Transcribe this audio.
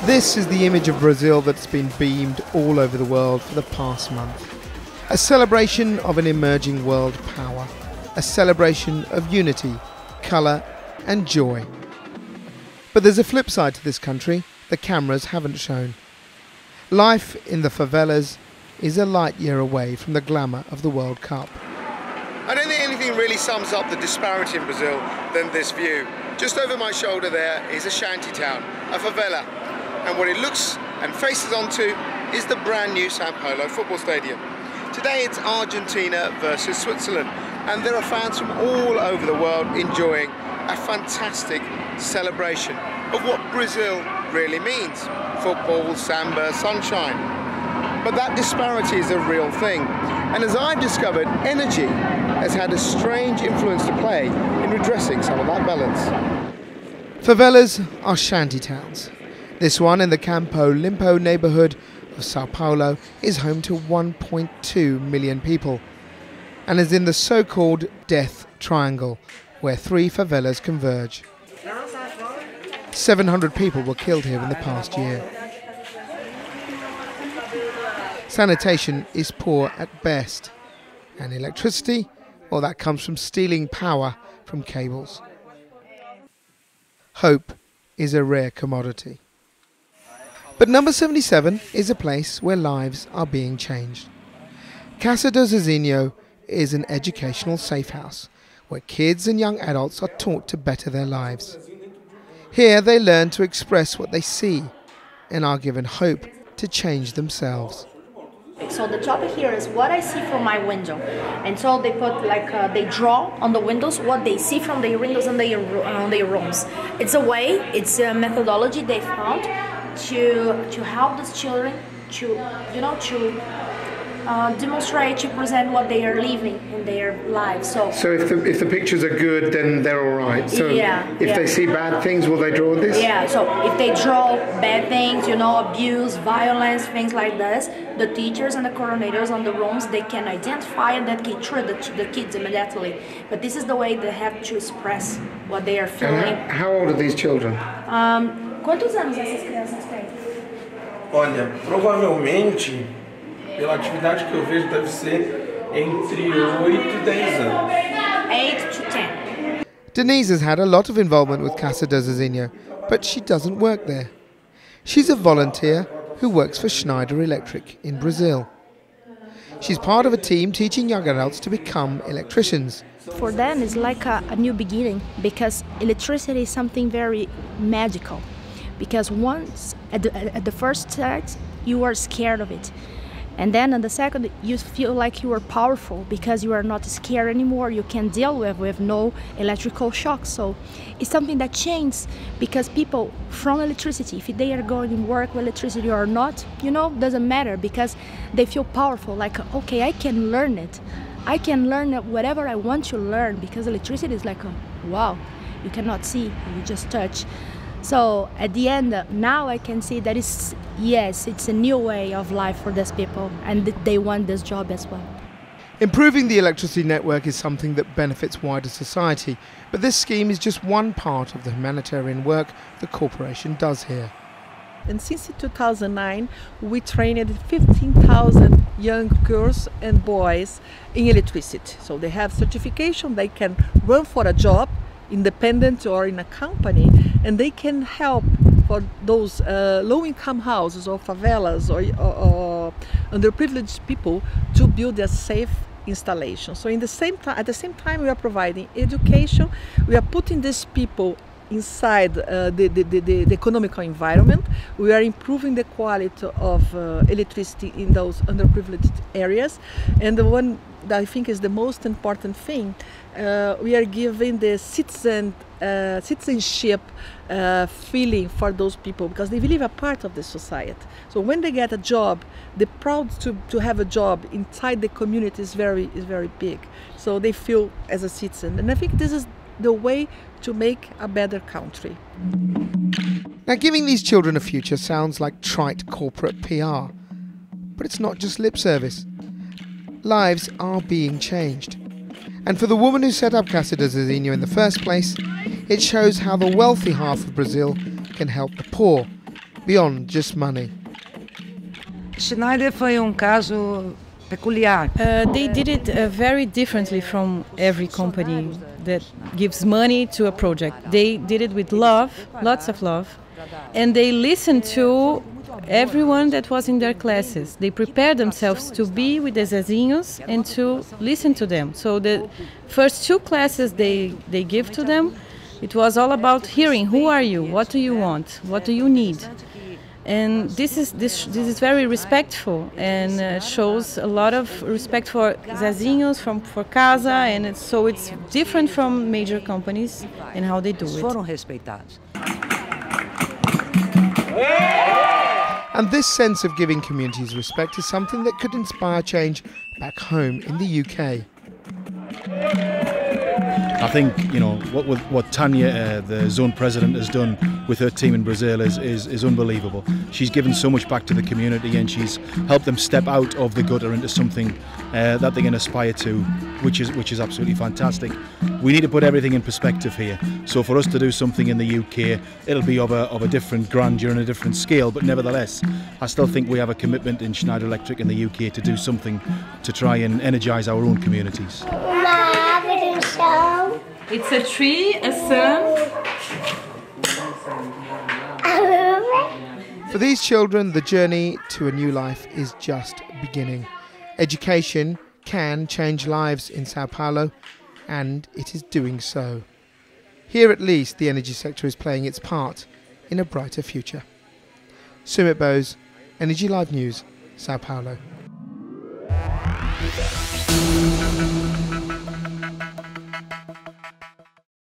This is the image of Brazil that's been beamed all over the world for the past month. A celebration of an emerging world power. A celebration of unity, colour and joy. But there's a flip side to this country the cameras haven't shown. Life in the favelas is a light year away from the glamour of the World Cup. I don't think anything really sums up the disparity in Brazil than this view. Just over my shoulder there is a shanty town, a favela, and what it looks and faces onto is the brand new Sao Paulo football stadium. Today it's Argentina versus Switzerland, and there are fans from all over the world enjoying a fantastic celebration of what Brazil really means. Football, samba, sunshine. But that disparity is a real thing, and as I've discovered, energy has had a strange influence to play in redressing some of that balance. Favelas are shanty towns. This one in the Campo Limpo neighbourhood of Sao Paulo is home to 1.2 million people and is in the so-called Death Triangle, where three favelas converge. 700 people were killed here in the past year. Sanitation is poor at best, and electricity, well, that comes from stealing power from cables. Hope is a rare commodity. But number 77 is a place where lives are being changed. Casa do Zezinho is an educational safe house where kids and young adults are taught to better their lives. Here they learn to express what they see and are given hope to change themselves. So the topic here is what I see from my window, and so they put they draw on the windows what they see from their windows and their rooms. It's a way, it's a methodology they found to help these children to demonstrate, to present what they are living in their lives. So if the pictures are good, then they're all right. So if they see bad things, will they draw this? Yeah, so if they draw bad things, abuse, violence, things like this, the teachers and the coordinators on the rooms, they can identify and that can treat the kids immediately. But this is the way they have to express what they are feeling. And how old are these children? Quantos anos essas crianças têm? Olha, provavelmente, pela atividade que eu vejo, deve ser entre 8 e 10 anos. 8 to 10. Denise has had a lot of involvement with Casa do Zezinho, but she doesn't work there. She's a volunteer who works for Schneider Electric in Brazil. She's part of a team teaching young adults to become electricians. For them, it's like a new beginning, because electricity is something very magical. Because once, at the first start, you are scared of it. And then on the second, you feel like you are powerful because you are not scared anymore. You can deal with no electrical shock. So it's something that changes, because people from electricity, if they are going to work with electricity or not, doesn't matter, because they feel powerful. Like, okay, I can learn it. I can learn whatever I want to learn, because electricity is like, wow, you cannot see, you just touch. So at the end, now I can see that it's a new way of life for these people, and they want this job as well. Improving the electricity network is something that benefits wider society, but this scheme is just one part of the humanitarian work the corporation does here. And since 2009, we trained 15,000 young girls and boys in electricity. So they have certification, they can run for a job, independent or in a company, and they can help for those low-income houses or favelas or underprivileged people to build a safe installation. So at the same time we are providing education, we are putting these people inside the economical environment. We are improving the quality of electricity in those underprivileged areas, and the one that I think is the most important thing, we are giving the citizenship feeling for those people, because they believe a part of the society. So when they get a job, the proud to have a job inside the community is very big. So they feel as a citizen, and I think this is the way to make a better country. Now, giving these children a future sounds like trite corporate PR, but it's not just lip service. Lives are being changed. And for the woman who set up Casa do Zezinho in the first place, it shows how the wealthy half of Brazil can help the poor beyond just money. Schneider foi caso peculiar. They did it very differently from every company that gives money to a project. They did it with love, lots of love, and they listened to everyone that was in their classes. They prepared themselves to be with the Zezinhos and to listen to them. So the first 2 classes they give to them, it was all about hearing, who are you, what do you want, what do you need? And this is very respectful and shows a lot of respect for Zezinhos, for Casa, and it's different from major companies and how they do it. Foram respeitados. And this sense of giving communities respect is something that could inspire change back home in the UK. I think, you know, what Tanya, the zone president, has done with her team in Brazil is unbelievable. She's given so much back to the community, and she's helped them step out of the gutter into something that they can aspire to, which is absolutely fantastic. We need to put everything in perspective here. So for us to do something in the UK, it'll be of a different grandeur and a different scale, but nevertheless, I still think we have a commitment in Schneider Electric in the UK to do something to try and energise our own communities. It's a tree, a sun. For these children, the journey to a new life is just beginning. Education can change lives in Sao Paulo, and it is doing so. Here at least, the energy sector is playing its part in a brighter future. Sumit Bose, Energy Live News, Sao Paulo.